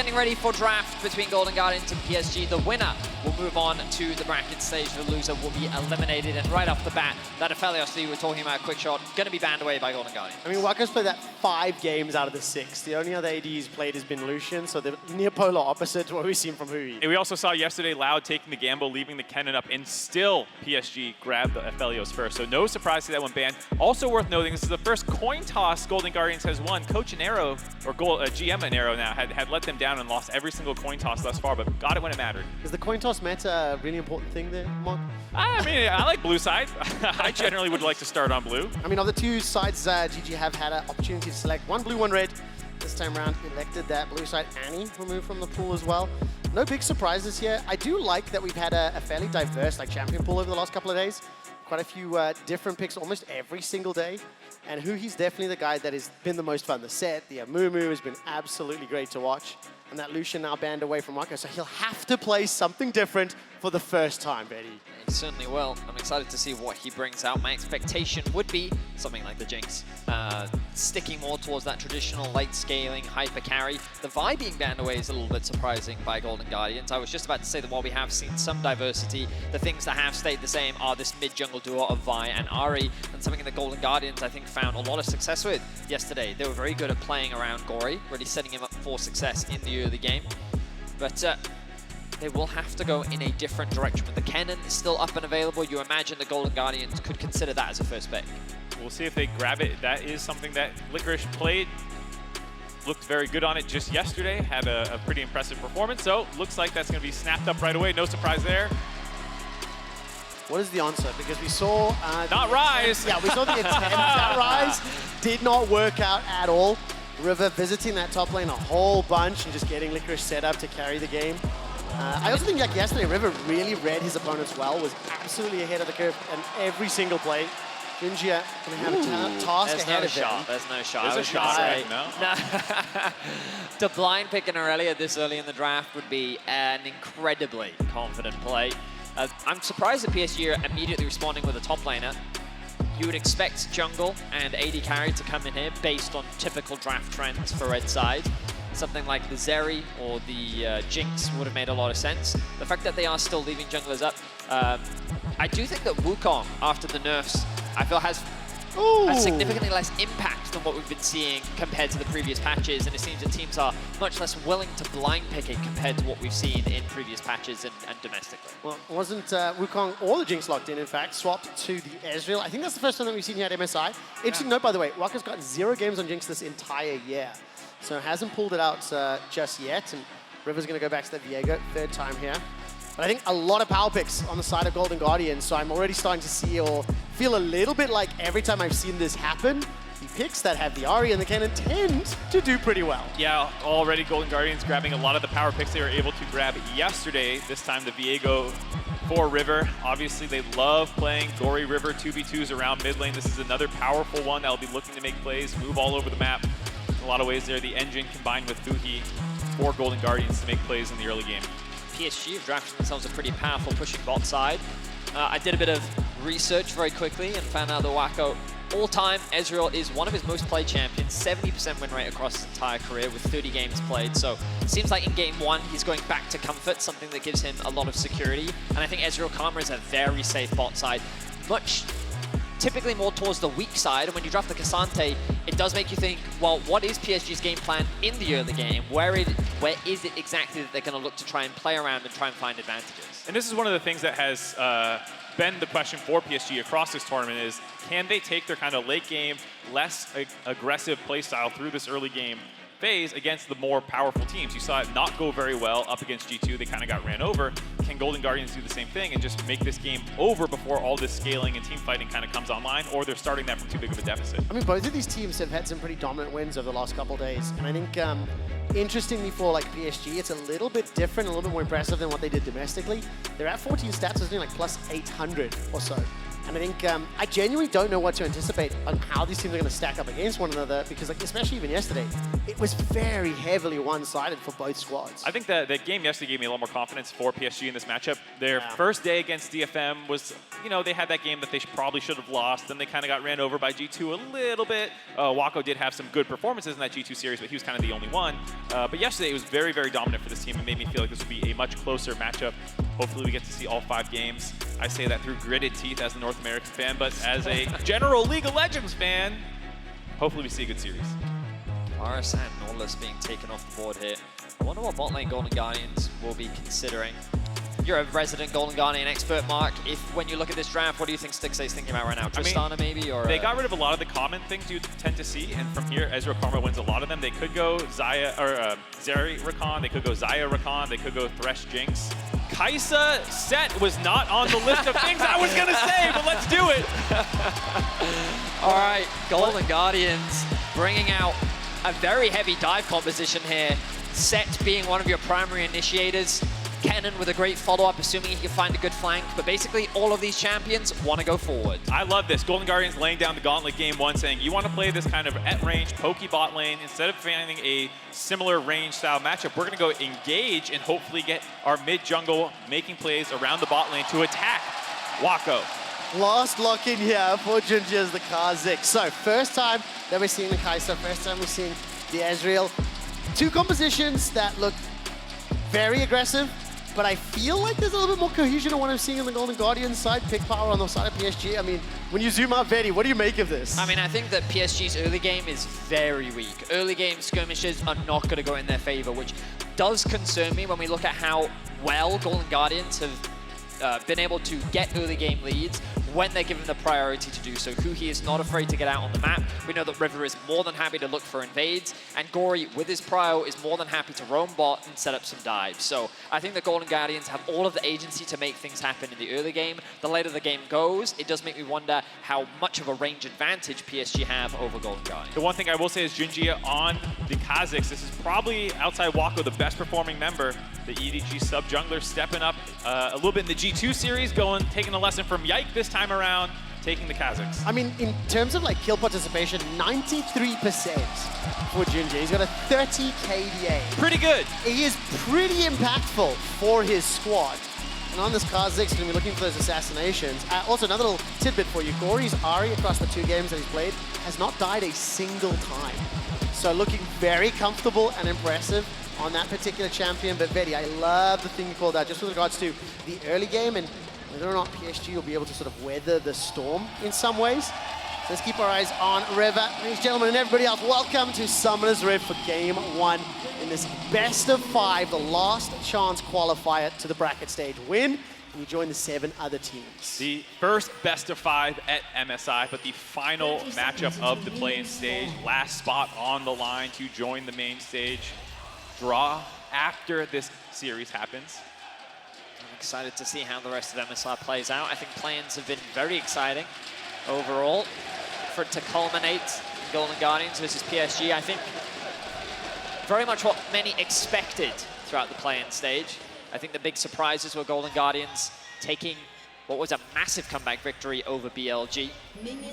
Getting ready for draft between Golden Guardians and PSG. The winner will move on to the bracket stage. The loser will be eliminated. And right off the bat, that Aphelios that you were talking about, quick shot, going to be banned away by Golden Guardians. I mean, Waka's played that 5 games out of the 6. The only other AD he's played has been Lucian, so the near polar opposite to what we've seen from Hui. And we also saw yesterday Loud taking the gamble, leaving the Kennen up, and still PSG grabbed the Aphelios first. So no surprise to that one banned. Also worth noting, this is the first coin toss Golden Guardians has won. Coach Anero, or GM Anero now, had let them down and lost every single coin toss thus far, but got it when it mattered. Is the coin toss meta a really important thing there, Mark? I mean, I like blue side. I generally would like to start on blue. I mean, of the 2 sides, GG have had an opportunity to select 1 blue, 1 red. This time around, elected that blue side. Annie removed from the pool as well. No big surprises here. I do like that we've had a fairly diverse champion pool over the last couple of days. Quite a few different picks almost every single day. And Huhi's definitely the guy that has been the most fun. The set, the Amumu has been absolutely great to watch. And that Lucian now banned away from Waka, so he'll have to play something different for the first time, Betty. He certainly will. I'm excited to see what he brings out. My expectation would be something like the Jinx, sticking more towards that traditional late scaling hyper carry. The Vi being banned away is a little bit surprising by Golden Guardians. I was just about to say that while we have seen some diversity, the things that have stayed the same are this mid-jungle duo of Vi and Ahri, and something that Golden Guardians, I think, found a lot of success with yesterday. They were very good at playing around Gory, really setting him up for success in the early game. But they will have to go in a different direction. But the Kennen is still up and available. You imagine the Golden Guardians could consider that as a first pick. We'll see if they grab it. That is something that Licorice played. Looked very good on it just yesterday. Had a pretty impressive performance. So looks like that's going to be snapped up right away. No surprise there. What is the answer? Because we saw... not Rise! Yeah, we saw the attempt at Rise. Did not work out at all. River visiting that top lane a whole bunch and just getting Licorice set up to carry the game. I also think yesterday River really read his opponents well, was absolutely ahead of the curve in every single play. Gingia going to have a task ahead of him. There's no shot. There's a shot, right? No. To blind pick an Aurelia this early in the draft would be an incredibly confident play. I'm surprised that PSG are immediately responding with a top laner. You would expect jungle and AD carry to come in here based on typical draft trends for red side. Something like the Zeri or the Jinx would have made a lot of sense. The fact that they are still leaving junglers up, I do think that Wukong, after the nerfs, I feel has significantly less impact than what we've been seeing compared to the previous patches, and it seems that teams are much less willing to blind pick it compared to what we've seen in previous patches and domestically. Well, wasn't Wukong or the Jinx locked in fact, swapped to the Ezreal. I think that's the first time that we've seen here at MSI. Interesting note, by the way, Waka's got 0 games on Jinx this entire year. So hasn't pulled it out just yet, and River's going to go back to the Viego, 3rd time here. But I think a lot of power picks on the side of Golden Guardians, so I'm already starting to see or feel a little bit like every time I've seen this happen, the picks that have the Ahri and the Kennen tend to do pretty well. Yeah, already Golden Guardians grabbing a lot of the power picks they were able to grab yesterday. This time the Viego for River. Obviously, they love playing Gory River 2v2s around mid lane. This is another powerful one that'll be looking to make plays, move all over the map. In a lot of ways there, the engine combined with Fuhi for Golden Guardians to make plays in the early game. PSG have drafted themselves a pretty powerful pushing bot side. I did a bit of research very quickly and found out that Wako, all-time, Ezreal is one of his most played champions, 70% win rate across his entire career with 30 games played. So it seems like in game 1, he's going back to comfort, something that gives him a lot of security. And I think Ezreal Karma is a very safe bot side, typically more towards the weak side, and when you draft the Cassante, it does make you think, well, what is PSG's game plan in the early game? Where is it exactly that they're going to look to try and play around and try and find advantages? And this is one of the things that has been the question for PSG across this tournament is, can they take their kind of late game, less aggressive play style through this early game phase against the more powerful teams? You saw it not go very well up against G2. They kind of got ran over. Can Golden Guardians do the same thing and just make this game over before all this scaling and team fighting kind of comes online, or they're starting that from too big of a deficit? I mean, both of these teams have had some pretty dominant wins over the last couple of days, and I think interestingly for PSG, it's a little bit different, a little bit more impressive than what they did domestically. They're at 14 stats, so it's doing like plus 800 or so. And I think I genuinely don't know what to anticipate on how these teams are going to stack up against one another, because like especially even yesterday, it was very heavily one-sided for both squads. I think that the game yesterday gave me a lot more confidence for PSG in this matchup. Their first day against DFM was, they had that game that they probably should have lost. Then they kind of got ran over by G2 a little bit. Wako did have some good performances in that G2 series, but he was kind of the only one. But yesterday it was very, very dominant for this team and made me feel like this would be a much closer matchup. Hopefully we get to see all 5 games. I say that through gritted teeth as a North American fan, but as a general League of Legends fan, hopefully we see a good series. Varus and Nautilus being taken off the board here. I wonder what bot lane Golden Guardians will be considering. You're a resident Golden Guardian expert, Mark. When you look at this draft, what do you think Stixay's thinking about right now? Tristana maybe? Or they got rid of a lot of the common things you tend to see, and from here, Ezreal Karma wins a lot of them. They could go Zaya or Zeri Rakan, they could go Zaya Rakan, they could go Thresh Jinx. Kai'Sa set was not on the list of things I was gonna say, but let's do it. All right, Golden Guardians bringing out a very heavy dive composition here. Set being one of your primary initiators. Kennen with a great follow-up, assuming he can find a good flank. But basically, all of these champions want to go forward. I love this. Golden Guardians laying down the gauntlet game 1, saying, you want to play this kind of at-range, pokey bot lane. Instead of finding a similar range-style matchup, we're going to go engage and hopefully get our mid-jungle making plays around the bot lane to attack Wako. Last lock-in here for Junji as the Kha'Zix. So, first time that we're seeing the Kai'Sa, first time we're seeing the Ezreal. 2 compositions that look very aggressive, but I feel like there's a little bit more cohesion on what I'm seeing on the Golden Guardians side, pick power on the side of PSG. I mean, when you zoom out, Vedi, what do you make of this? I mean, I think that PSG's early game is very weak. Early game skirmishes are not going to go in their favor, which does concern me when we look at how well Golden Guardians have been able to get early game leads when they're given the priority to do so. Huhi is not afraid to get out on the map. We know that River is more than happy to look for invades, and Gory, with his prio, is more than happy to roam bot and set up some dives. So I think the Golden Guardians have all of the agency to make things happen in the early game. The later the game goes, it does make me wonder how much of a range advantage PSG have over Golden Guardians. The one thing I will say is Junji on the Kha'Zix. This is probably, outside Wako, the best performing member. The EDG sub-jungler stepping up a little bit in the G2 series, taking a lesson from Yike this time around, taking the Kha'Zix. I mean, in terms of kill participation, 93% for Junji. He's got a 30 KDA. Pretty good. He is pretty impactful for his squad. And on this Kha'Zix, he's going to be looking for those assassinations. Also, another little tidbit for you. Gory's Ahri across the 2 games that he's played has not died a single time. So looking very comfortable and impressive on that particular champion. But Vedi, I love the thing you called out just with regards to the early game and whether or not PSG will be able to sort of weather the storm in some ways. So let's keep our eyes on River. Ladies and gentlemen, and everybody else, welcome to Summoner's Rift for Game 1 in this best of 5, the last chance qualifier to the bracket stage. Win, and you join the 7 other teams. The first best of 5 at MSI, but the final matchup of the play-in stage. Last spot on the line to join the main stage. Draw after this series happens. I'm excited to see how the rest of MSI plays out. I think play-ins have been very exciting overall. For it to culminate in Golden Guardians versus PSG, I think very much what many expected throughout the play-in stage. I think the big surprises were Golden Guardians taking what was a massive comeback victory over BLG.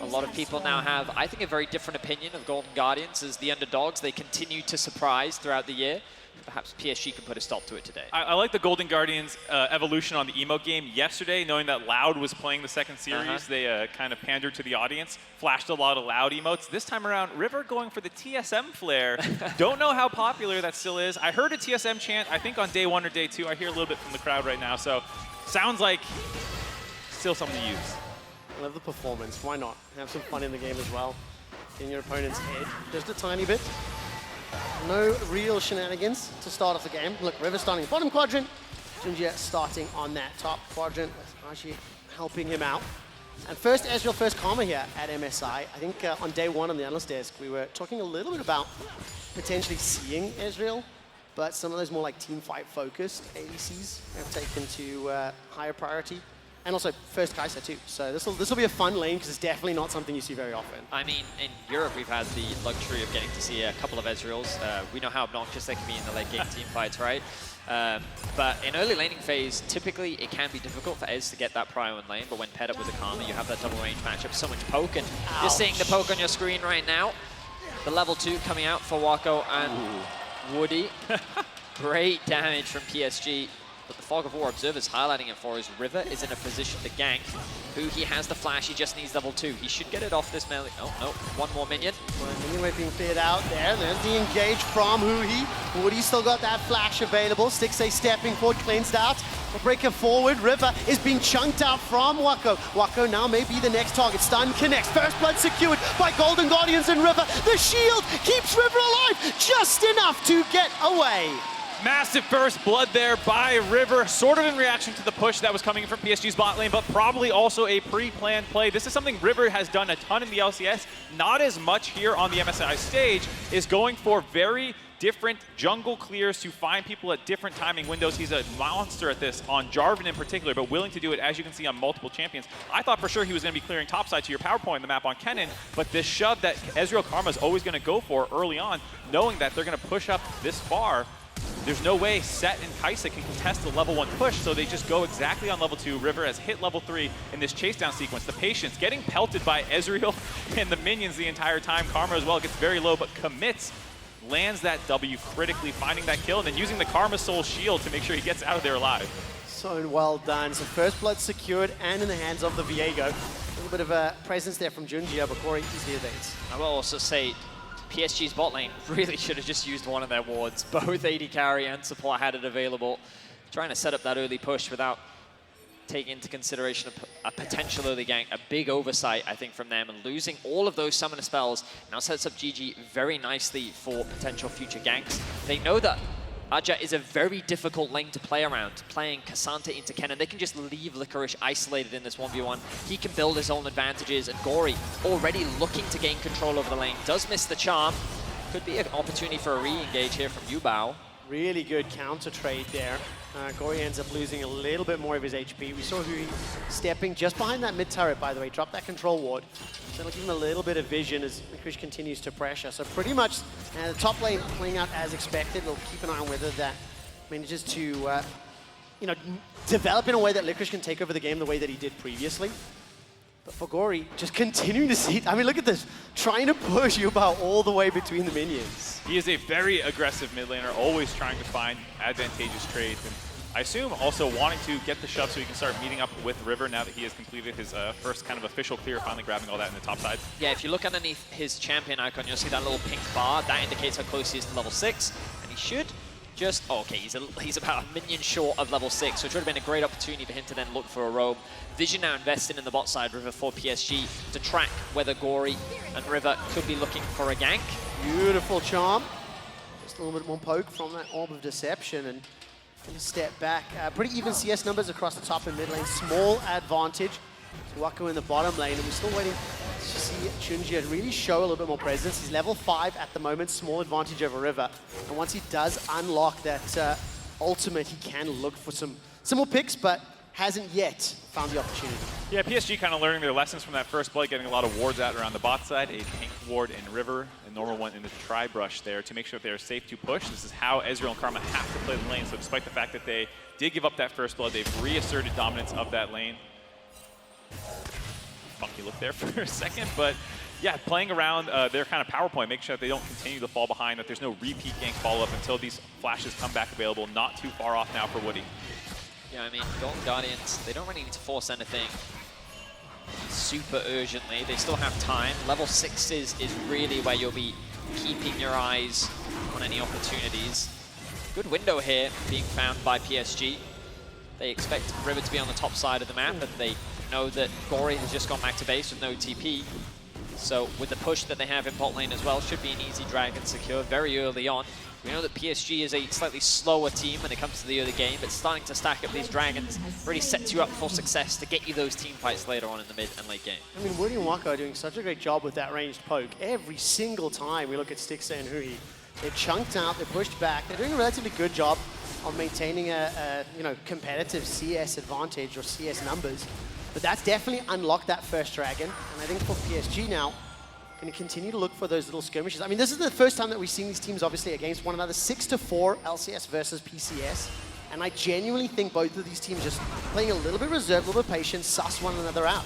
A lot of people now have, I think, a very different opinion of Golden Guardians as the underdogs. They continue to surprise throughout the year. Perhaps PSG can put a stop to it today. I like the Golden Guardians' evolution on the emote game yesterday, knowing that Loud was playing the second series. They kind of pandered to the audience, flashed a lot of Loud emotes. This time around, River going for the TSM flare. Don't know how popular that still is. I heard a TSM chant, I think on day 1 or day 2. I hear a little bit from the crowd right now, so sounds like still something to use. I love the performance. Why not? Have some fun in the game as well. In your opponent's head, just a tiny bit. No real shenanigans to start off the game. Look, River starting in the bottom quadrant. Junji starting on that top quadrant with Ashi helping him out. And first Ezreal, first Karma here at MSI. I think on day 1 on the analyst desk, we were talking a little bit about potentially seeing Ezreal, but some of those more team fight focused ADCs have taken to higher priority. And also first Kai'Sa too. So this will be a fun lane because it's definitely not something you see very often. I mean, in Europe, we've had the luxury of getting to see a couple of Ezreals. We know how obnoxious they can be in the late game team fights, right? But in early laning phase, typically it can be difficult for Ez to get that prio in lane, but when paired up with a Karma, you have that double range matchup, so much poke, and you're seeing the poke on your screen right now. The level 2 coming out for Wako and Woody. Great damage from PSG. But the Fog of War observers highlighting it for is River is in a position to gank. Who he has the flash, he just needs level 2. He should get it off this melee. Oh, no, one more minion. One minion being cleared out there. There's the engage from Huhi. Woody's still got that flash available. Stixxay stepping forward, cleansed out. A breaker forward. River is being chunked out from Wako. Wako now may be the next target. Stun connects. First blood secured by Golden Guardians and River. The shield keeps River alive just enough to get away. Massive first blood there by River, sort of in reaction to the push that was coming from PSG's bot lane, but probably also a pre-planned play. This is something River has done a ton in the LCS, not as much here on the MSI stage, is going for very different jungle clears to find people at different timing windows. He's a monster at this, on Jarvan in particular, but willing to do it, as you can see, on multiple champions. I thought for sure he was going to be clearing topside to your power point in the map on Kennen, but this shove that Ezreal Karma is always going to go for early on, knowing that they're going to push up this far, there's no way Set and Kaisa can contest the level 1 push, so they just go exactly on level 2. River has hit level 3 in this chase down sequence. The patience, getting pelted by Ezreal and the minions the entire time. Karma as well gets very low, but commits, lands that W critically, finding that kill, and then using the Karma Soul shield to make sure he gets out of there alive. So well done. So first blood secured and in the hands of the Viego. A little bit of a presence there from Junjia, but Corey easily evades. I will also say, PSG's bot lane really should have just used one of their wards. Both AD carry and support had it available. Trying to set up that early push without taking into consideration a potential early gank. A big oversight, I think, from them. And losing all of those summoner spells now sets up GG very nicely for potential future ganks. They know that Aja is a very difficult lane to play around. Playing Cassandra into Kennen, they can just leave Licorice isolated in this 1v1. He can build his own advantages, and Gory already looking to gain control over the lane. Does miss the charm. Could be an opportunity for a re-engage here from Yubao. Really good counter trade there. Gory ends up losing a little bit more of his HP. We saw Hui stepping just behind that mid turret, by the way, drop that control ward. So it'll give him a little bit of vision as Licorice continues to pressure. So pretty much the top lane playing out as expected. We'll keep an eye on whether that manages to develop in a way that Licorice can take over the game the way that he did previously. But for Gory, just continuing to see, I mean, look at this, trying to push Yubao all the way between the minions. He is a very aggressive mid laner, always trying to find advantageous trades. And I assume also wanting to get the shove so he can start meeting up with River now that he has completed his first kind of official clear, finally grabbing all that in the top side. Yeah, if you look underneath his champion icon, you'll see that little pink bar. That indicates how close he is to level 6. And he should just, oh, okay, he's about a minion short of level 6, so it would have been a great opportunity for him to then look for a roam. Vision now invested in the bot side, River for PSG, to track whether Gory and River could be looking for a gank. Beautiful charm. Just a little bit more poke from that Orb of Deception, and gonna step back. Pretty even CS numbers across the top and mid lane. Small advantage to Wako in the bottom lane, and we're still waiting to see Junjia really show a little bit more presence. He's level 5 at the moment, small advantage over River. And once he does unlock that ultimate, he can look for some more picks, but hasn't yet found the opportunity. Yeah, PSG kind of learning their lessons from that first blood, getting a lot of wards out around the bot side, a pink ward in River, a normal one in the tri-brush there to make sure that they're safe to push. This is how Ezreal and Karma have to play the lane, so despite the fact that they did give up that first blood, they've reasserted dominance of that lane. Funky look there for a second, but yeah, playing around their kind of power point, make sure that they don't continue to fall behind, that there's no repeat gank follow-up until these flashes come back available. Not too far off now for Woody. Yeah, I mean, Golden Guardians, they don't really need to force anything super urgently. They still have time. Level 6 is really where you'll be keeping your eyes on any opportunities. Good window here being found by PSG. They expect River to be on the top side of the map, but they know that Gory has just gone back to base with no TP. So with the push that they have in bot lane as well, should be an easy dragon secure very early on. We know that PSG is a slightly slower team when it comes to the early game, but starting to stack up these dragons really sets you up for success to get you those team fights later on in the mid and late game. I mean, Woody and Wako are doing such a great job with that ranged poke. Every single time we look at Stixxay and Huhi, they're chunked out, they're pushed back. They're doing a relatively good job of maintaining a competitive CS advantage or CS numbers. But that's definitely unlocked that first dragon. And I think for PSG now, going to continue to look for those little skirmishes. I mean, this is the first time that we've seen these teams obviously against one another, 6-4 LCS versus PCS. And I genuinely think both of these teams just playing a little bit reserved, a little bit patient, suss one another out.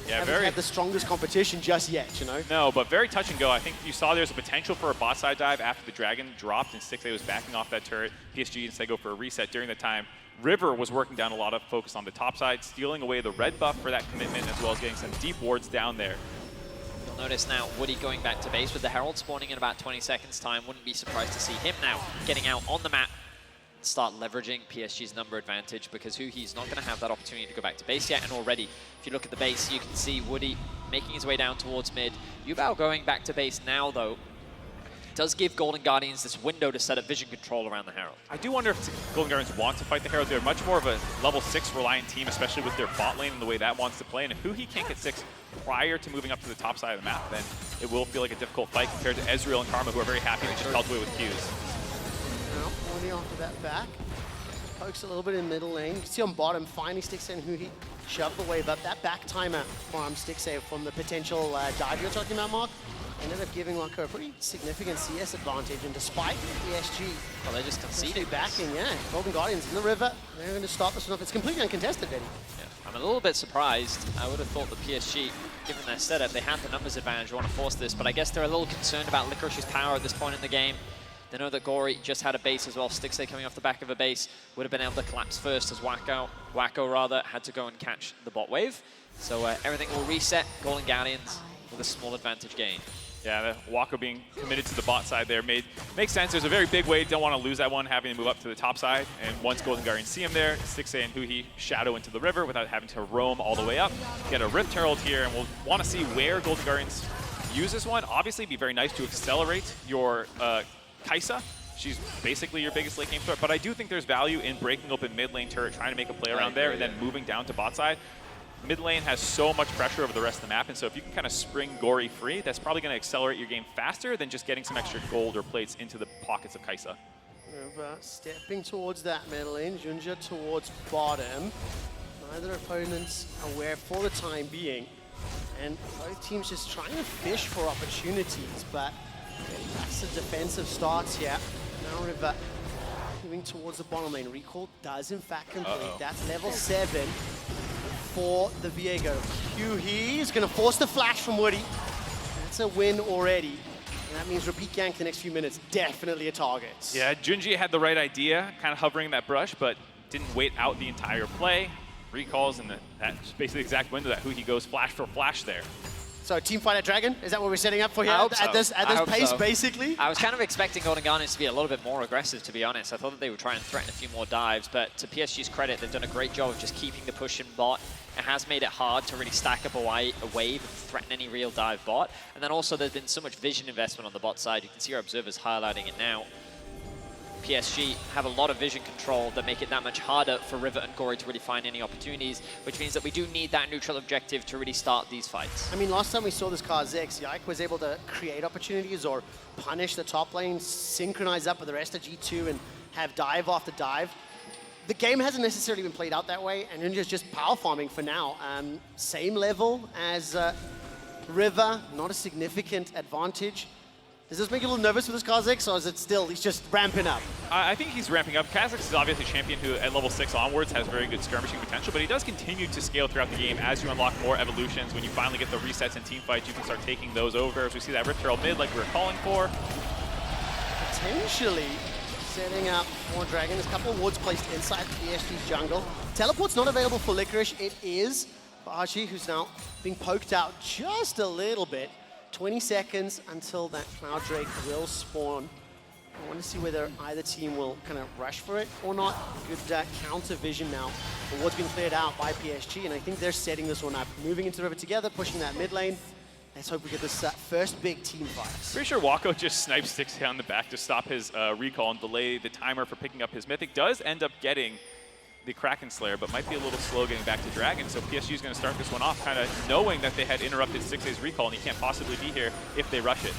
Yeah, haven't had the strongest competition just yet, you know? No, but very touch and go. I think you saw there's a potential for a bot side dive after the Dragon dropped and 6A was backing off that turret. PSG instead go for a reset during the time. River was working down a lot of focus on the top side, stealing away the red buff for that commitment, as well as getting some deep wards down there. You'll notice now Woody going back to base with the Herald spawning in about 20 seconds time. Wouldn't be surprised to see him now getting out on the map, start leveraging PSG's number advantage, because Huhi's not going to have that opportunity to go back to base yet. And already, if you look at the base, you can see Woody making his way down towards mid. Yubao going back to base now, though, does give Golden Guardians this window to set up vision control around the Herald. I do wonder if Golden Guardians want to fight the Herald. They're much more of a level 6 reliant team, especially with their bot lane and the way that wants to play. And if Huhi can't get 6 prior to moving up to the top side of the map, then it will feel like a difficult fight compared to Ezreal and Karma, who are very happy to just cultivate with Qs. Now, Woody after that back. Pokes a little bit in middle lane. You can see on bottom, finally Sticks in Huhi shoved the wave up. That back timer from Sticks from the potential dive you're talking about, Mark, ended up giving Wako a pretty significant CS advantage. And despite PSG, Well, they're just conceding. backing, yeah. Golden Guardians in the river. They're going to start this one off. It's completely uncontested, Eddie. Yeah. I'm a little bit surprised. I would have thought the PSG, given their setup, they had the numbers advantage, want to force this, but I guess they're a little concerned about Licorice's power at this point in the game. They know that Gory just had a base as well. Stixay coming off the back of a base would have been able to collapse first, as Wacko had to go and catch the bot wave. So everything will reset. Golden Guardians with a small advantage gain. Yeah, the Wako being committed to the bot side there makes sense. There's a very big wave. Don't want to lose that one, having to move up to the top side. And once Golden Guardians see him there, Stixay and Huhi shadow into the river without having to roam all the way up. Get a Rift Herald here, and we'll want to see where Golden Guardians use this one. Obviously, it'd be very nice to accelerate your Kai'Sa. She's basically your biggest late game threat, but I do think there's value in breaking open mid lane turret, trying to make a play around there, and then moving down to bot side. Mid lane has so much pressure over the rest of the map, and so if you can kind of spring Gory free, that's probably going to accelerate your game faster than just getting some extra gold or plates into the pockets of Kai'Sa. Stepping towards that mid lane, Junja towards bottom. Neither opponent's aware for the time being, and both teams just trying to fish for opportunities, but that's the defensive starts here. Now River moving towards the bottom lane. Recall does in fact complete. That's level 7 for the Viego. Huhi is going to force the flash from Woody. That's a win already. And that means repeat gank the next few minutes. Definitely a target. Yeah, Junji had the right idea, kind of hovering that brush, but didn't wait out the entire play. Recalls, and that's basically the exact window that Huhi goes flash for flash there. So team fight at Dragon, is that what we're setting up for here? I hope At this pace, so. basically? I was kind of expecting Golden Guardians to be a little bit more aggressive, to be honest. I thought that they would try and threaten a few more dives, but to PSG's credit, they've done a great job of just keeping the push in bot. It has made it hard to really stack up a wave and threaten any real dive bot. And then also there's been so much vision investment on the bot side. You can see our observers highlighting it now. PSG have a lot of vision control that make it that much harder for River and Gory to really find any opportunities, which means that we do need that neutral objective to really start these fights. I mean, last time we saw this Kha'Zix, Yike was able to create opportunities or punish the top lane, synchronize up with the rest of G2 and have dive after dive. The game hasn't necessarily been played out that way, and Ninja's just power farming for now. Same level as River, not a significant advantage. Does this make you a little nervous with this Kha'Zix, or is it still, he's just ramping up? I think he's ramping up. Kha'Zix is obviously a champion who, at level 6 onwards, has very good skirmishing potential, but he does continue to scale throughout the game as you unlock more evolutions. When you finally get the resets and team fights, you can start taking those over. As we see that Rift Herald mid like we were calling for. Potentially setting up for Dragon. There's a couple of wards placed inside PSG's jungle. Teleport's not available for Licorice. It is for Archie, who's now being poked out just a little bit. 20 seconds until that Cloud Drake will spawn. I want to see whether either team will kind of rush for it or not. Good counter vision now for what's been cleared out by PSG, and I think they're setting this one up. Moving into the river together, pushing that mid lane. Let's hope we get this first big team fight. Pretty sure Wako just snipes Sticks down the back to stop his recall and delay the timer for picking up his Mythic. Does end up getting the Kraken Slayer, but might be a little slow getting back to Dragon. So PSG is going to start this one off, kind of knowing that they had interrupted 6A's recall, and he can't possibly be here if they rush it.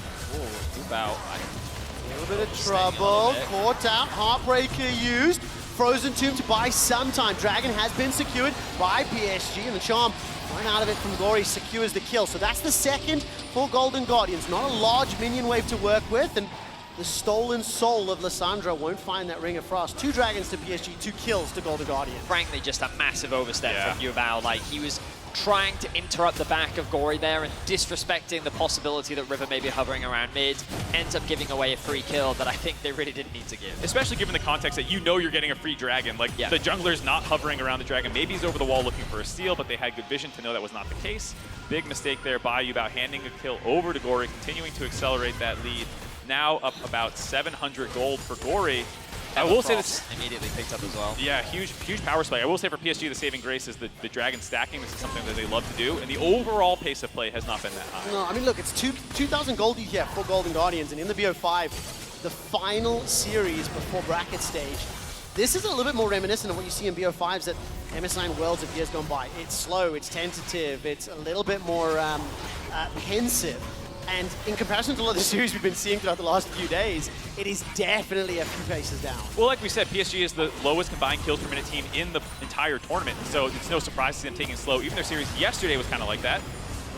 About a little bit of trouble, caught out, Heartbreaker used, Frozen Tomb to buy some time. Dragon has been secured by PSG, and the charm right out of it from Gory secures the kill. So that's the second for Golden Guardians. Not a large minion wave to work with, and the stolen soul of Lissandra won't find that Ring of Frost. 2 dragons to PSG, 2 kills to Golden Guardians. Frankly, just a massive overstep from Yubao. Like, he was trying to interrupt the back of Gory there and disrespecting the possibility that River may be hovering around mid, ends up giving away a free kill that I think they really didn't need to give. Especially given the context that you know you're getting a free dragon. Like, the jungler's not hovering around the dragon. Maybe he's over the wall looking for a steal, but they had good vision to know that was not the case. Big mistake there by Yubao, handing a kill over to Gory, continuing to accelerate that lead. Now up about 700 gold for Gory. I will say this immediately picked up as well. Yeah, huge power spike. I will say for PSG, the saving grace is the dragon stacking. This is something that they love to do, and the overall pace of play has not been that high. No, I mean, look, it's 2,000 gold here for Golden Guardians, and in the BO5, the final series before bracket stage, this is a little bit more reminiscent of what you see in BO5s at MSI and Worlds of years gone by. It's slow, it's tentative, it's a little bit more pensive. And in comparison to a lot of the series we've been seeing throughout the last few days, it is definitely a few paces down. Well, like we said, PSG is the lowest combined kills per minute team in the entire tournament, so it's no surprise to see them taking it slow. Even their series yesterday was kind of like that.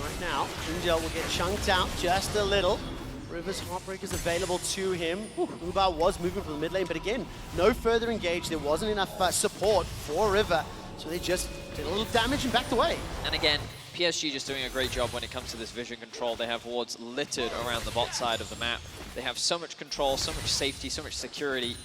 Right now, Angel will get chunked out just a little. River's Heartbreak is available to him. Yubao was moving from the mid lane, but again, no further engage. There wasn't enough support for River, so they just did a little damage and backed away. And again, PSG just doing a great job when it comes to this vision control. They have wards littered around the bot side of the map. They have so much control, so much safety, so much security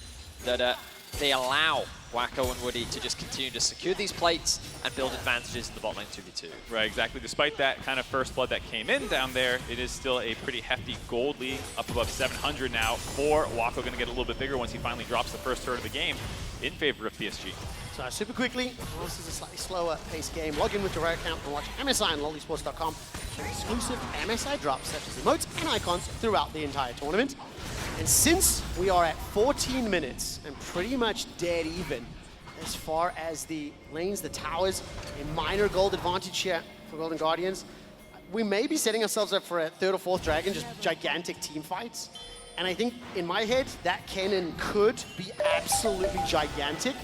that they allow Wacko and Woody to just continue to secure these plates and build advantages in the bot lane 2v2. Right, exactly. Despite that kind of first blood that came in down there, it is still a pretty hefty gold lead, up above 700 now. For Wacko, going to get a little bit bigger once he finally drops the first third of the game in favor of PSG. So super quickly, this is a slightly slower paced game. Log in with your account and watch MSI and lollysports.com for exclusive MSI drops such as emotes and icons throughout the entire tournament. And since we are at 14 minutes and pretty much dead even as far as the lanes, the towers, a minor gold advantage here for Golden Guardians, we may be setting ourselves up for a third or fourth dragon, just gigantic team fights. And I think in my head, that cannon could be absolutely gigantic.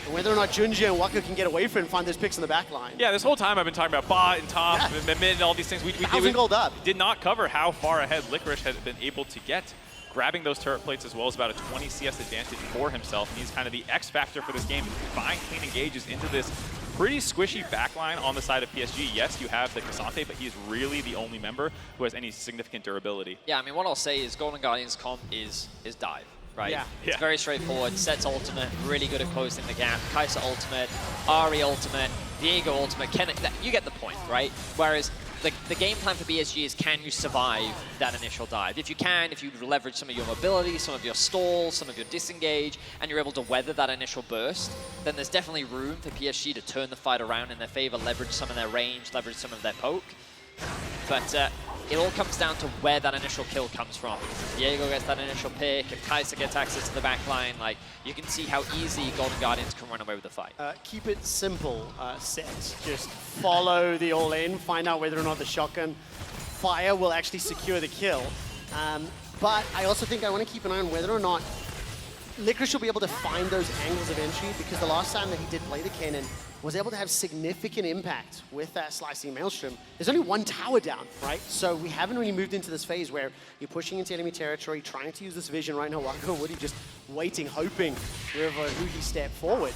And whether or not Junji and Wacko can get away from it and find those picks in the back line. Yeah, this whole time I've been talking about bot and top and mid and all these things. We gold up. Did not cover how far ahead Licorice has been able to get. Grabbing those turret plates as well as about a 20 CS advantage for himself. And he's kind of the X factor for this game. Find clean engages into this pretty squishy backline on the side of PSG. Yes, you have the Cassante, but he's really the only member who has any significant durability. Yeah, I mean, what I'll say is Golden Guardians comp is dive. Right? Yeah. It's very straightforward. Set's ultimate, really good at closing the gap. Kai'Sa ultimate, Ahri ultimate, Viego ultimate. You get the point, right? Whereas the game plan for PSG is, can you survive that initial dive? If you can, if you leverage some of your mobility, some of your stalls, some of your disengage, and you're able to weather that initial burst, then there's definitely room for PSG to turn the fight around in their favor, leverage some of their range, leverage some of their poke. But it all comes down to where that initial kill comes from. Viego gets that initial pick, if Kai'Sa gets access to the back line, like, you can see how easy Golden Guardians can run away with the fight. Keep it simple, Set. Just follow the all-in, find out whether or not the shotgun fire will actually secure the kill. But I also think I want to keep an eye on whether or not Licorice will be able to find those angles of entry, because the last time that he did play the cannon, was able to have significant impact with that slicing maelstrom. There's only one tower down, right? So we haven't really moved into this phase where you're pushing into enemy territory, trying to use this vision right now. Wacko and Woody just waiting, hoping River who he step forward.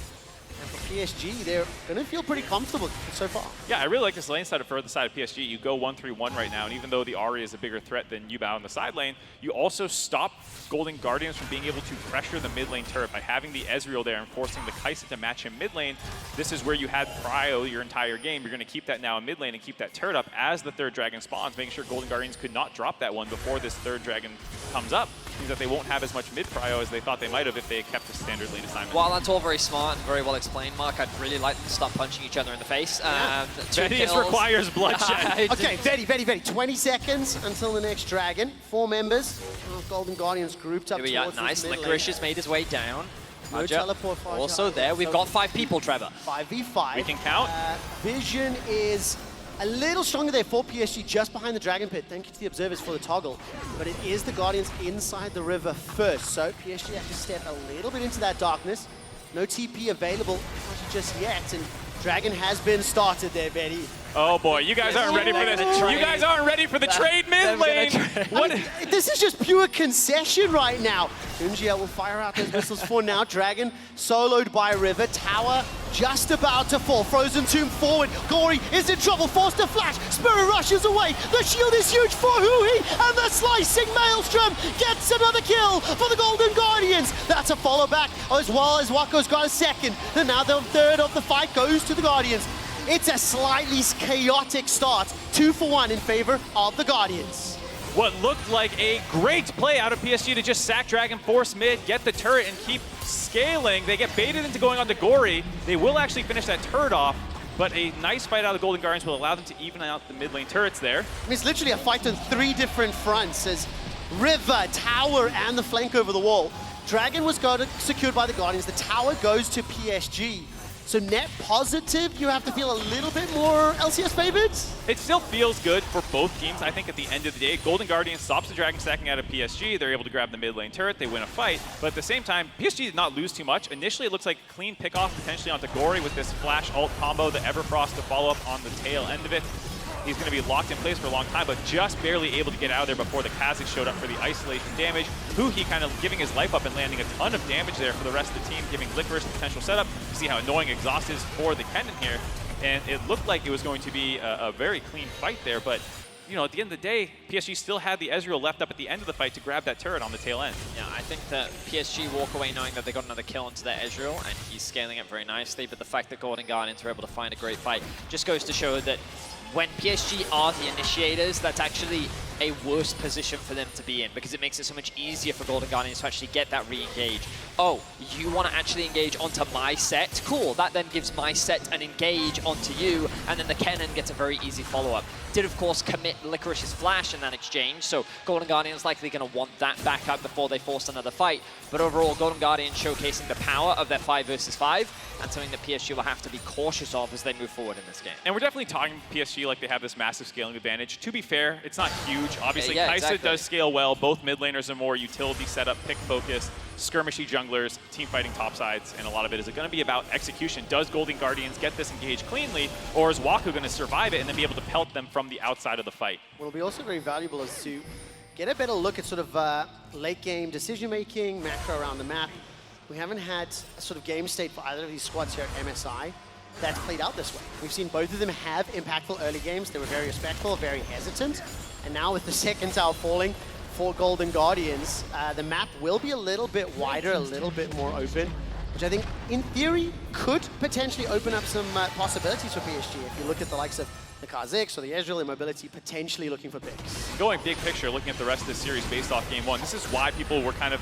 And for PSG, they're going to feel pretty comfortable so far. Yeah, I really like this lane setup for the side of PSG. You go 1-3-1 right now, and even though the Ahri is a bigger threat than Yubao on the side lane, you also stop Golden Guardians from being able to pressure the mid lane turret by having the Ezreal there and forcing the Kai'Sa to match him mid lane. This is where you had Prio your entire game. You're going to keep that now in mid lane and keep that turret up as the third dragon spawns, making sure Golden Guardians could not drop that one before this third dragon comes up. Means that they won't have as much mid Prio as they thought they might have if they had kept a standard lane assignment. While that's all very smart and very well explained, Mark, I'd really like them to stop punching each other in the face. This requires bloodshed. Okay, Betty, 20 seconds until the next dragon. 4 members of Golden Guardians grouped up towards nice. this mid Licorice lane. has made his way down. No teleport for also there. We've got 5 people, Trevor. 5v5. We can count. Vision is a little stronger there for PSG, just behind the Dragon Pit. Thank you to the observers for the toggle. But it is the Guardians inside the river first. So PSG have to step a little bit into that darkness. No TP available just yet. And Dragon has been started there, Betty. Oh boy, you guys aren't ready for this. You guys aren't ready for the trade mid lane. What? This is just pure concession right now. Junjia will fire out those missiles for now. Dragon soloed by River. Tower just about to fall. Frozen Tomb forward. Gory is in trouble, forced to flash. Spirit rushes away. The shield is huge for Hui, and the slicing Maelstrom gets another kill for the Golden Guardians. That's a follow back, as well as Wako's got a second. And now the third of the fight goes to the Guardians. It's a slightly chaotic start, 2-for-1 in favor of the Guardians. What looked like a great play out of PSG to just sack Dragon, force mid, get the turret, and keep scaling. They get baited into going on to Gory. They will actually finish that turret off, but a nice fight out of the Golden Guardians will allow them to even out the mid lane turrets there. I mean, it's literally a fight on 3 different fronts as River, Tower, and the flank over the wall. Dragon was secured by the Guardians. The Tower goes to PSG. So net positive, you have to feel a little bit more LCS favored? It still feels good for both teams. I think at the end of the day, Golden Guardian stops the Dragon stacking out of PSG. They're able to grab the mid lane turret. They win a fight. But at the same time, PSG did not lose too much. Initially, it looks like a clean pickoff potentially onto Gory with this flash ult combo, the Everfrost to follow up on the tail end of it. He's going to be locked in place for a long time, but just barely able to get out of there before the Kha'Zix showed up for the isolation damage. He kind of giving his life up and landing a ton of damage there for the rest of the team, giving Licorice the potential setup. See how annoying Exhaust is for the Kennen here. And it looked like it was going to be a very clean fight there, but you know, at the end of the day, PSG still had the Ezreal left up at the end of the fight to grab that turret on the tail end. Yeah, I think that PSG walk away knowing that they got another kill onto their Ezreal, and he's scaling it very nicely, but the fact that Golden Guardians were able to find a great fight just goes to show that when PSG are the initiators, that's actually a worse position for them to be in, because it makes it so much easier for Golden Guardians to actually get that re-engage. Oh, you want to actually engage onto my set? Cool, that then gives my set an engage onto you, and then the Kennen gets a very easy follow-up. Did, of course, commit Licorice's flash in that exchange, so Golden Guardians likely going to want that back up before they force another fight. But overall, Golden Guardians showcasing the power of their 5 versus 5, and something that PSG will have to be cautious of as they move forward in this game. And we're definitely talking PSG like they have this massive scaling advantage. To be fair, it's not huge. Obviously, yeah, Kai'Sa exactly. does scale well. Both mid laners are more utility setup, pick focus, skirmishy junglers, team fighting topsides, and a lot of it is going to be about execution. Does Golden Guardians get this engage cleanly, or is Waku going to survive it and then be able to pelt them from the outside of the fight? What will be also very valuable is to get a better look at sort of late game decision making, macro around the map. We haven't had a sort of game state for either of these squads here at MSI that's played out this way. We've seen both of them have impactful early games. They were very respectful, very hesitant. And now with the second tower falling for Golden Guardians, the map will be a little bit wider, a little bit more open, which I think in theory could potentially open up some possibilities for PSG. If you look at the likes of the Kha'Zix or the Ezreal in mobility, potentially looking for picks. Going big picture, looking at the rest of this series based off game 1, this is why people were kind of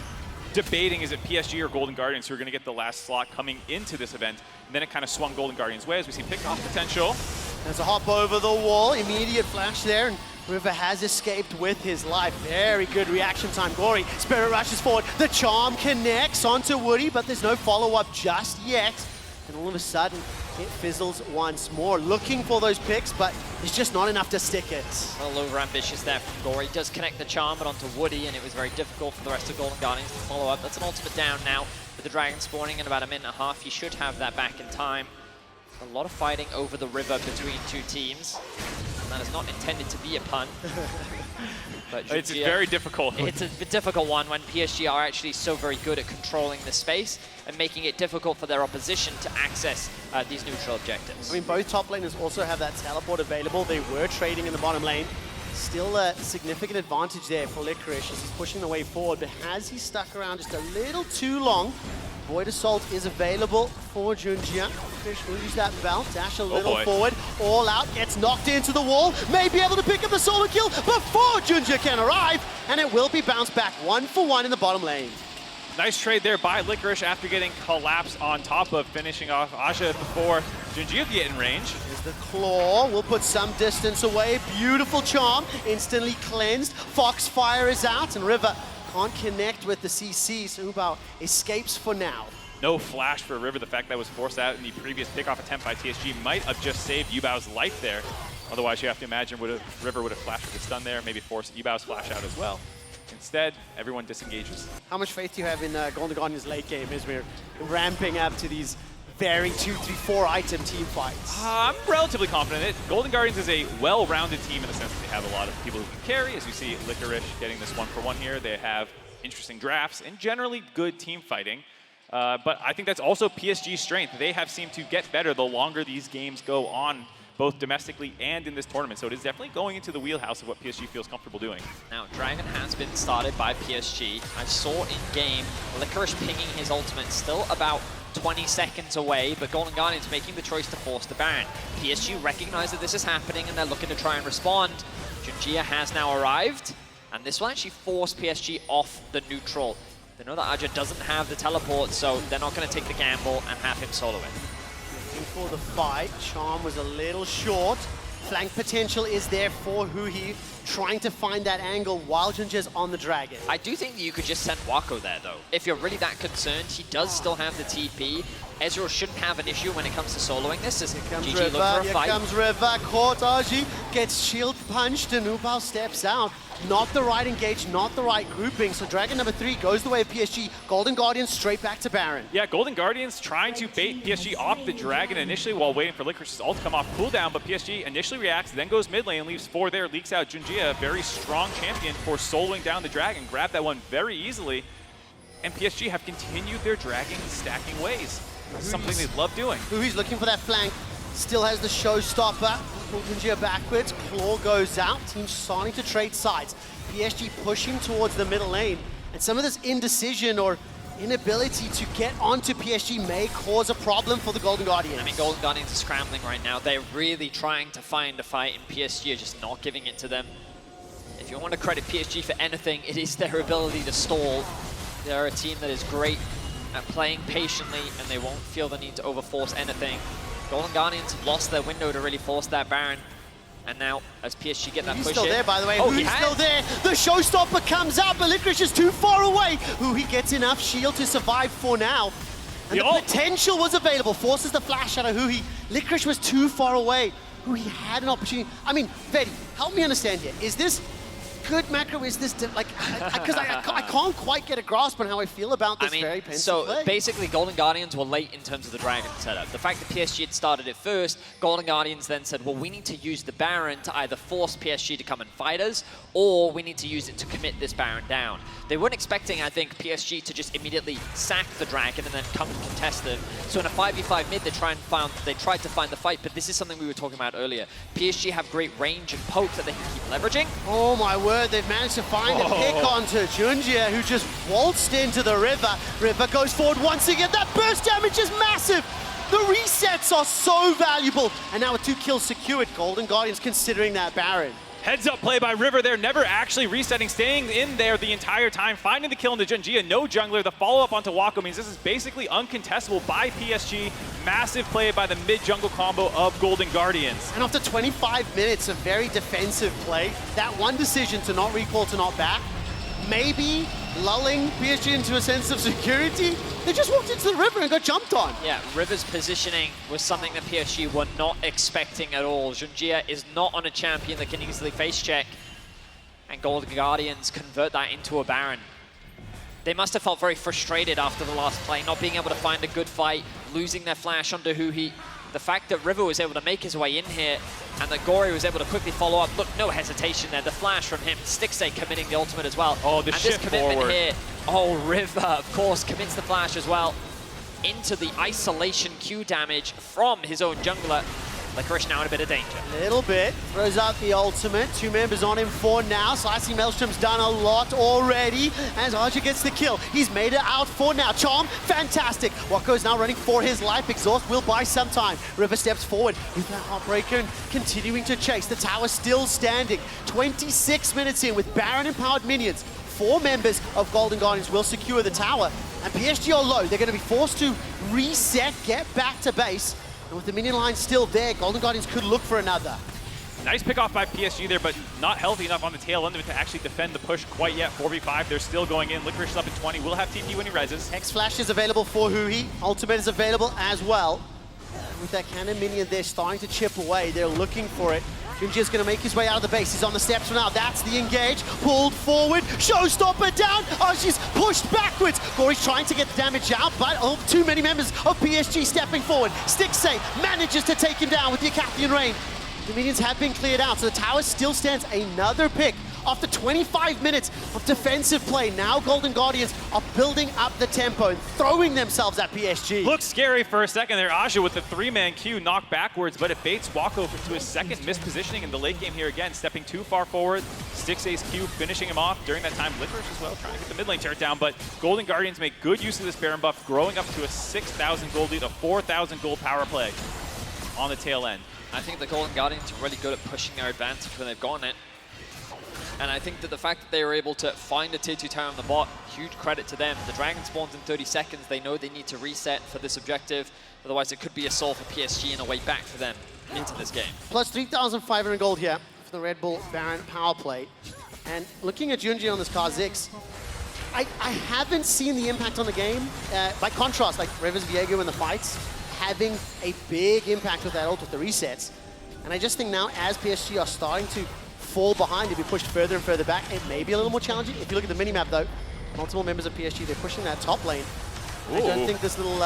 debating, is it PSG or Golden Guardians who are going to get the last slot coming into this event? And then it kind of swung Golden Guardians' way as we see pick-off potential. There's a hop over the wall, immediate flash there, and River has escaped with his life. Very good reaction time. Gory, Spirit rushes forward. The charm connects onto Woody, but there's no follow-up just yet. And all of a sudden, it fizzles once more. Looking for those picks, but it's just not enough to stick it. A little over-ambitious there from Gory. Does connect the charm, but onto Woody, and it was very difficult for the rest of Golden Guardians to follow up. That's an ultimate down now. With the Dragon spawning in about a minute and a half, you should have that back in time. A lot of fighting over the river between two teams. And that is not intended to be a pun. But It's very difficult. It's a difficult one when PSG are actually so very good at controlling the space and making it difficult for their opposition to access these neutral objectives. I mean, both top laners also have that teleport available. They were trading in the bottom lane. Still a significant advantage there for Licorice as he's pushing the way forward, but has he stuck around just a little too long? Void Assault is available for Junjia. Fish will use that belt, dash a little forward, all out, gets knocked into the wall, may be able to pick up the solo kill before Junjia can arrive, and it will be bounced back 1-for-1 in the bottom lane. Nice trade there by Licorice after getting collapsed on top of finishing off Aja before Junjia get in range. There's the claw, will put some distance away. Beautiful charm, instantly cleansed. Foxfire is out, and River can't connect with the CC, so Ubao escapes for now. No flash for River. The fact that was forced out in the previous pickoff attempt by TSG might have just saved Yubao's life there. Otherwise, you have to imagine River would have flashed with a stun there, maybe forced Yubao's flash out as well. Instead, everyone disengages. How much faith do you have in Golden Guardians' late game as we're ramping up to these very 2, 3, 4 item team fights. I'm relatively confident in it. Golden Guardians is a well-rounded team in the sense that they have a lot of people who can carry. As you see, Licorice getting this 1-for-1 here. They have interesting drafts and generally good team fighting. But I think that's also PSG's strength. They have seemed to get better the longer these games go on, both domestically and in this tournament. So it is definitely going into the wheelhouse of what PSG feels comfortable doing. Now, Dragon has been started by PSG. I saw in-game Licorice pinging his ultimate, still about 20 seconds away, but Golden Guardians making the choice to force the Baron. PSG recognize that this is happening and they're looking to try and respond. Junjia has now arrived, and this will actually force PSG off the neutral. They know that Aja doesn't have the teleport, so they're not going to take the gamble and have him solo it. Looking for the fight. Charm was a little short. Flank potential is there for Huhi, trying to find that angle while Junjia's on the Dragon. I do think that you could just send Wako there, though. If you're really that concerned, he does still have the TP. Ezreal shouldn't have an issue when it comes to soloing this, as GG look for a Here fight. comes River, caught Aji, gets shield punched, and Ubao steps out. Not the right engage, not the right grouping. So Dragon number 3 goes the way of PSG. Golden Guardians straight back to Baron. Yeah, Golden Guardians trying to bait PSG off the Dragon initially while waiting for Licorice's ult to come off cooldown, but PSG initially reacts, then goes mid lane, leaves 4 there, leaks out Junjia, a very strong champion for soloing down the Dragon. Grabbed that one very easily, and PSG have continued their Dragon stacking ways. Something they love doing. Huhi's looking for that flank. Still has the showstopper. Pull Junjia backwards. Claw goes out. Team starting to trade sides. PSG pushing towards the middle lane. And some of this indecision or inability to get onto PSG may cause a problem for the Golden Guardians. I mean, Golden Guardians are scrambling right now. They're really trying to find a fight, and PSG are just not giving it to them. If you want to credit PSG for anything, it is their ability to stall. They're a team that is great at playing patiently, and they won't feel the need to overforce anything. Golden Guardians have lost their window to really force that Baron. And now, as PSG get that He's push still in. there, by the way. Oh, Huhi's still there. The showstopper comes out, but Licorice is too far away. Huhi gets enough shield to survive for now. And the potential was available. Forces the flash out of Huhi. Licorice was too far away. Huhi had an opportunity. I mean, Vedi, help me understand here. Is this good macro? Is this like, because I can't quite get a grasp on how I feel about this very pensive play. Basically, Golden Guardians were late in terms of the Dragon setup. The fact that PSG had started it first, Golden Guardians then said, well, we need to use the Baron to either force PSG to come and fight us, or we need to use it to commit this Baron down. They weren't expecting, I think, PSG to just immediately sack the Dragon and then come and contest them. So in a 5v5 mid, they tried to find the fight, but this is something we were talking about earlier. PSG have great range and poke that they can keep leveraging. Oh my word, they've managed to find a pick onto Junjia, who just waltzed into the River. River goes forward once again. That burst damage is massive. The resets are so valuable. And now with 2 kills secured, Golden Guardians considering that Baron. Heads up play by River there, never actually resetting, staying in there the entire time, finding the kill into Junjia, no jungler. The follow-up onto Wako means this is basically uncontestable by PSG. Massive play by the mid-jungle combo of Golden Guardians. And after 25 minutes of very defensive play, that one decision to not recall, to not back, maybe lulling PSG into a sense of security, they just walked into the River and got jumped on. Yeah, River's positioning was something that PSG were not expecting at all. Junjia is not on a champion that can easily face check, and Golden Guardians convert that into a Baron. They must have felt very frustrated after the last play, not being able to find a good fight, losing their flash onto Huhi. The fact that River was able to make his way in here and that Gory was able to quickly follow up. Look, no hesitation there. The flash from him. Stixay committing the ultimate as well. Oh, the and shift this commitment forward. here. Oh, River, of course, commits the flash as well into the isolation Q damage from his own jungler. Licorice now in a bit of danger. Little bit. Throws out the ultimate. 2 members on him for now. Slicing Maelstrom's done a lot already as Archer gets the kill. He's made it out for now. Charm, fantastic. Wako's now running for his life. Exhaust will buy some time. River steps forward with that Heartbreaker and continuing to chase. The tower still standing. 26 minutes in with Baron-empowered minions. 4 members of Golden Guardians will secure the tower. And PSG are low. They're going to be forced to reset, get back to base. And with the minion line still there, Golden Guardians could look for another. Nice pick off by PSG there, but not healthy enough on the tail end of it to actually defend the push quite yet. 4v5, they're still going in. Licorice is up at 20, will have TP when he reses. Hex Flash is available for Huhi. Ultimate is available as well. And with that cannon minion, they're starting to chip away. They're looking for it. Junji's going to make his way out of the base. He's on the steps for now. That's the engage. Pulled forward. Showstopper down. Oh, she's pushed backwards. Gory's trying to get the damage out, but too many members of PSG stepping forward. Stixxay manages to take him down with the Acathian Rain. The minions have been cleared out, so the tower still stands. Another pick. After 25 minutes of defensive play, now Golden Guardians are building up the tempo and throwing themselves at PSG. Looks scary for a second there. Aja with the 3-man Q knocked backwards, but it baits Wako to his second mispositioning in the late game here again, stepping too far forward. Stixxay's Q finishing him off. During that time, Licorice as well, trying to get the mid lane tear down, but Golden Guardians make good use of this Baron buff, growing up to a 6,000 gold lead, a 4,000 gold power play on the tail end. I think the Golden Guardians are really good at pushing their advantage when they've gotten it. And I think that the fact that they were able to find a tier 2 tower on the bot, huge credit to them. The Dragon spawns in 30 seconds. They know they need to reset for this objective. Otherwise, it could be a soul for PSG and a way back for them into this game. Plus 3,500 gold here for the Red Bull Baron power play. And looking at Junji on this Kha'Zix, I haven't seen the impact on the game. By contrast, like Rivers Viego in the fights, having a big impact with that ult with the resets. And I just think now, as PSG are starting to fall behind, to be pushed further and further back, it may be a little more challenging. If you look at the minimap though, multiple members of PSG, they're pushing that top lane. I don't think this little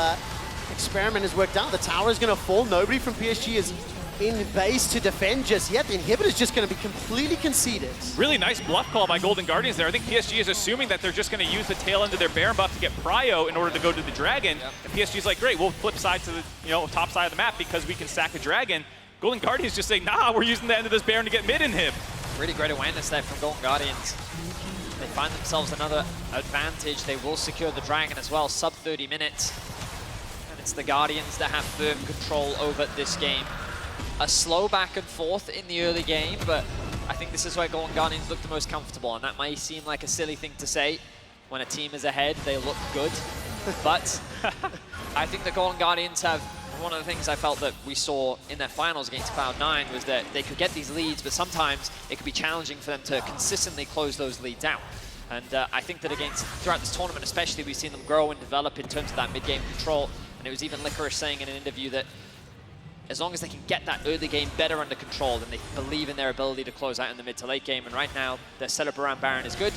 experiment has worked out. The tower is going to fall. Nobody from PSG is in base to defend just yet. The inhibitor is just going to be completely conceded. Really nice bluff call by Golden Guardians there. I think PSG is assuming that they're just going to use the tail end of their Baron buff to get Prio in order to go to the Dragon. Yep. And PSG's like, great, we'll flip side to the top side of the map because we can sack a Dragon. Golden Guardians just say, nah, we're using the end of this Baron to get mid inhib. Really great awareness there from Golden Guardians. They find themselves another advantage. They will secure the Dragon as well, sub 30 minutes. And it's the Guardians that have firm control over this game. A slow back and forth in the early game, but I think this is where Golden Guardians look the most comfortable, and that might seem like a silly thing to say. When a team is ahead, they look good. But I think the Golden Guardians have, one of the things I felt that we saw in their finals against Cloud9 was that they could get these leads, but sometimes it could be challenging for them to consistently close those leads out. And I think that throughout this tournament especially, we've seen them grow and develop in terms of that mid-game control. And it was even Licorice saying in an interview that as long as they can get that early game better under control, then they believe in their ability to close out in the mid to late game. And right now, their setup around Baron is good.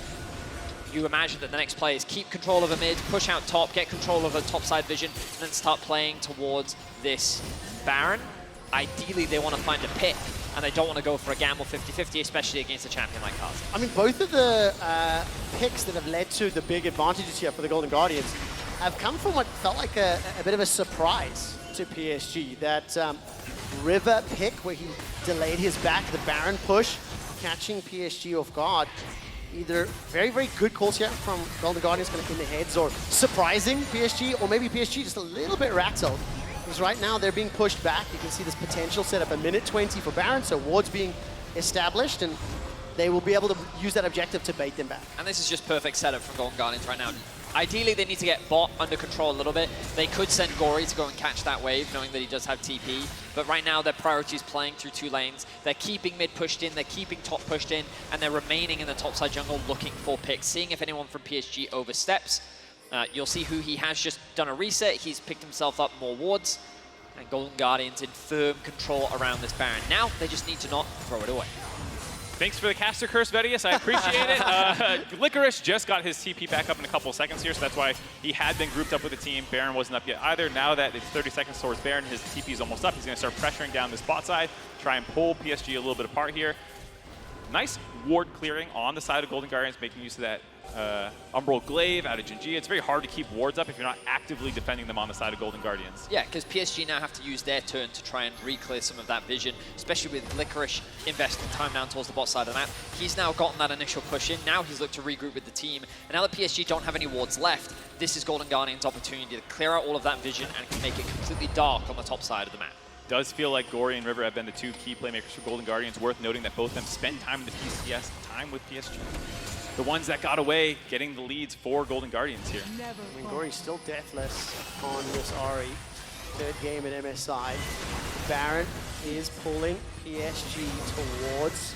You imagine that the next play is keep control of a mid, push out top, get control of a topside vision, and then start playing towards this Baron. Ideally, they want to find a pick, and they don't want to go for a gamble 50-50, especially against a champion like Kha'Zix. I mean, both of the picks that have led to the big advantages here for the Golden Guardians have come from what felt like a bit of a surprise to PSG. That River pick where he delayed his back, the Baron push, catching PSG off guard. Either very, very good calls here from Golden Guardians kind of in the heads, or surprising PSG, or maybe PSG just a little bit rattled. Because right now they're being pushed back. You can see this potential setup, a minute 20 for Baron, so wards being established, and they will be able to use that objective to bait them back. And this is just perfect setup from Golden Guardians right now. Ideally, they need to get bot under control a little bit. They could send Gory to go and catch that wave, knowing that he does have TP. But right now, their priority is playing through two lanes. They're keeping mid pushed in, they're keeping top pushed in, and they're remaining in the topside jungle looking for picks, seeing if anyone from PSG oversteps. You'll see who he has just done a reset. He's picked himself up more wards. And Golden Guardians in firm control around this Baron. Now, they just need to not throw it away. Thanks for the caster curse, Vedius. I appreciate it. Licorice just got his TP back up in a couple of seconds here, so that's why he had been grouped up with the team. Baron wasn't up yet either. Now that it's 30 seconds towards Baron, his TP is almost up. He's going to start pressuring down this bot side, try and pull PSG a little bit apart here. Nice ward clearing on the side of Golden Guardians, making use of that Umbral Glaive out of Jinji. It's very hard to keep wards up if you're not actively defending them on the side of Golden Guardians. Yeah, because PSG now have to use their turn to try and re-clear some of that vision, especially with Licorice investing time down towards the bot side of the map. He's now gotten that initial push in. Now he's looked to regroup with the team. And now that PSG don't have any wards left, this is Golden Guardians' opportunity to clear out all of that vision and make it completely dark on the top side of the map. Does feel like Gory and River have been the two key playmakers for Golden Guardians. Worth noting that both of them spent time in the PCS, time with PSG. The ones that got away, getting the leads for Golden Guardians here. I mean, Gory's still deathless on this Ahri. Third game at MSI. Baron is pulling PSG towards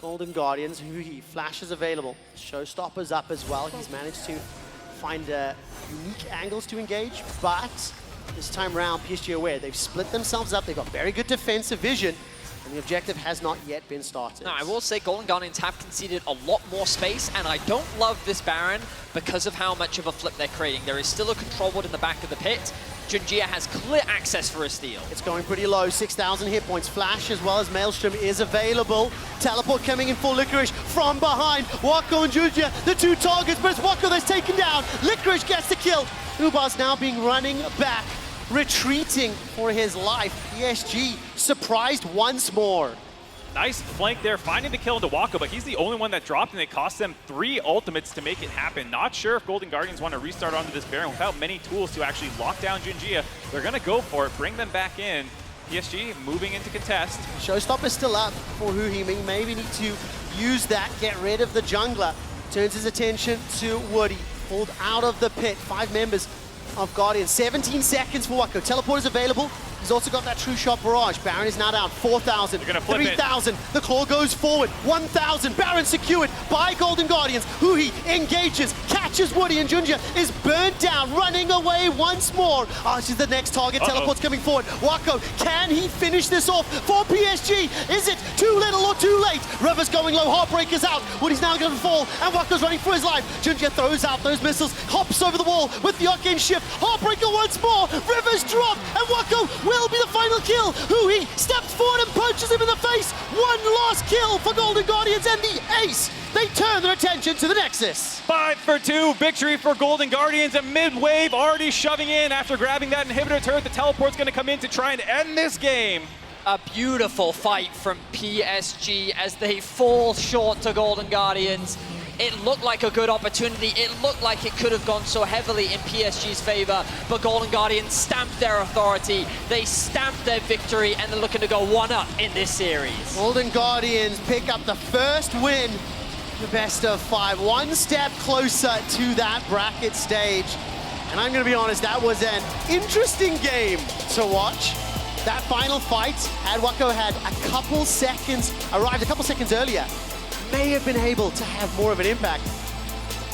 Golden Guardians. Huhi, flashes available. Showstopper's up as well. He's managed to find unique angles to engage, but this time around, PSG aware. They've split themselves up. They've got very good defensive vision. And the objective has not yet been started. No, I will say Golden Guardians have conceded a lot more space, and I don't love this Baron because of how much of a flip they're creating. There is still a control ward in the back of the pit. Junjia has clear access for a steal. It's going pretty low, 6,000 hit points. Flash as well as Maelstrom is available. Teleport coming in for Licorice from behind. Wako and Junjia, the two targets, but it's Wako that's taken down. Licorice gets the kill. Ubas now being running back, retreating for his life. PSG surprised once more. Nice flank there, finding the kill into Wako, but he's the only one that dropped, and it cost them 3 ultimates to make it happen. Not sure if Golden Guardians want to restart onto this Baron without many tools to actually lock down Junjia. They're going to go for it, bring them back in. PSG moving into contest. Showstopper's still up for Huhi. Maybe need to use that, get rid of the jungler. Turns his attention to Woody, pulled out of the pit. 5 members of Guardians. 17 seconds for Wako. Teleport is available. He's also got that true shot barrage. Baron is now down 4,000, 3,000. The claw goes forward. 1,000. Baron secured by Golden Guardians. Huhi engages, catches Woody, and Junjia is burnt down, running away once more. She's the next target. Teleport's coming forward. Wako, can he finish this off for PSG? Is it too little or too late? River's going low. Heartbreaker's out. Woody's now going to fall, and Wako's running for his life. Junjia throws out those missiles, hops over the wall with the arcane shift. Heartbreaker once more. River's dropped, and Wako will be the final kill. Huhi steps forward and punches him in the face. One last kill for Golden Guardians and the ace. They turn their attention to the Nexus. 5 for 2, victory for Golden Guardians. A mid-wave already shoving in after grabbing that inhibitor turret. The teleport's going to come in to try and end this game. A beautiful fight from PSG as they fall short to Golden Guardians. It looked like a good opportunity. It looked like it could have gone so heavily in PSG's favor, but Golden Guardians stamped their authority. They stamped their victory, and they're looking to go 1-up in this series. Golden Guardians pick up the first win, the best of 5. One step closer to that bracket stage. And I'm going to be honest, that was an interesting game to watch. That final fight, had Wako had arrived a couple seconds earlier, may have been able to have more of an impact,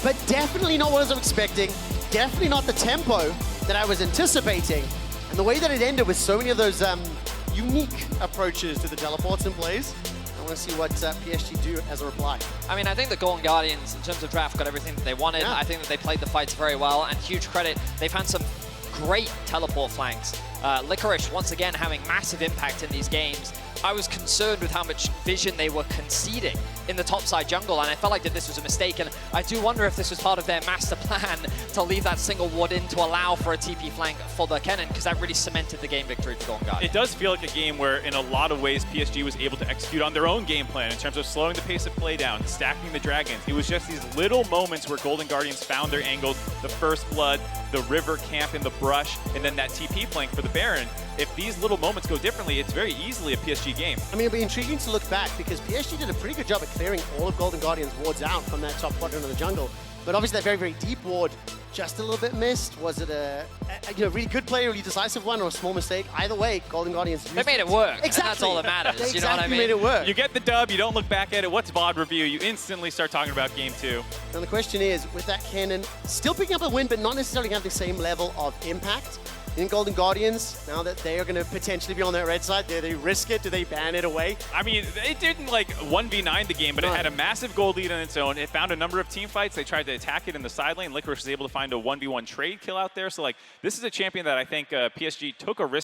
but definitely not what I was expecting, definitely not the tempo that I was anticipating, and the way that it ended with so many of those unique approaches to the teleports and plays. I want to see what PSG do as a reply. I mean, I think the Golden Guardians, in terms of draft, got everything that they wanted. Yeah. I think that they played the fights very well, and huge credit. They've had some great teleport flanks. Licorice, once again, having massive impact in these games. I was concerned with how much vision they were conceding in the topside jungle, and I felt like that this was a mistake, and I do wonder if this was part of their master plan to leave that single ward in to allow for a TP flank for the Kennen, because that really cemented the game victory for Golden Guardians. It does feel like a game where, in a lot of ways, PSG was able to execute on their own game plan in terms of slowing the pace of play down, stacking the dragons. It was just these little moments where Golden Guardians found their angles, the first blood, the river camp in the brush, and then that TP flank for the Baron. If these little moments go differently, it's very easily a PSG game. I mean, it'll be intriguing to look back because PSG did a pretty good job at clearing all of Golden Guardians' wards out from that top quadrant of the jungle. But obviously that very, very deep ward just a little bit missed. Was it a really good play, really decisive one, or a small mistake? Either way, Golden Guardians They made it work, Exactly. and that's all that matters. They You know what I mean? made it work. You get the dub, you don't look back at it. What's VOD review? You instantly start talking about game 2. And the question is, with that Kennen still picking up a win, but not necessarily have the same level of impact, in Golden Guardians, now that they are going to potentially be on that red side, do they risk it? Do they ban it away? I mean, it didn't like 1v9 the game, but it had a massive gold lead on its own. It found a number of team fights. They tried to attack it in the side lane. Licorice was able to find a 1v1 trade kill out there. So like, this is a champion that I think PSG took a risk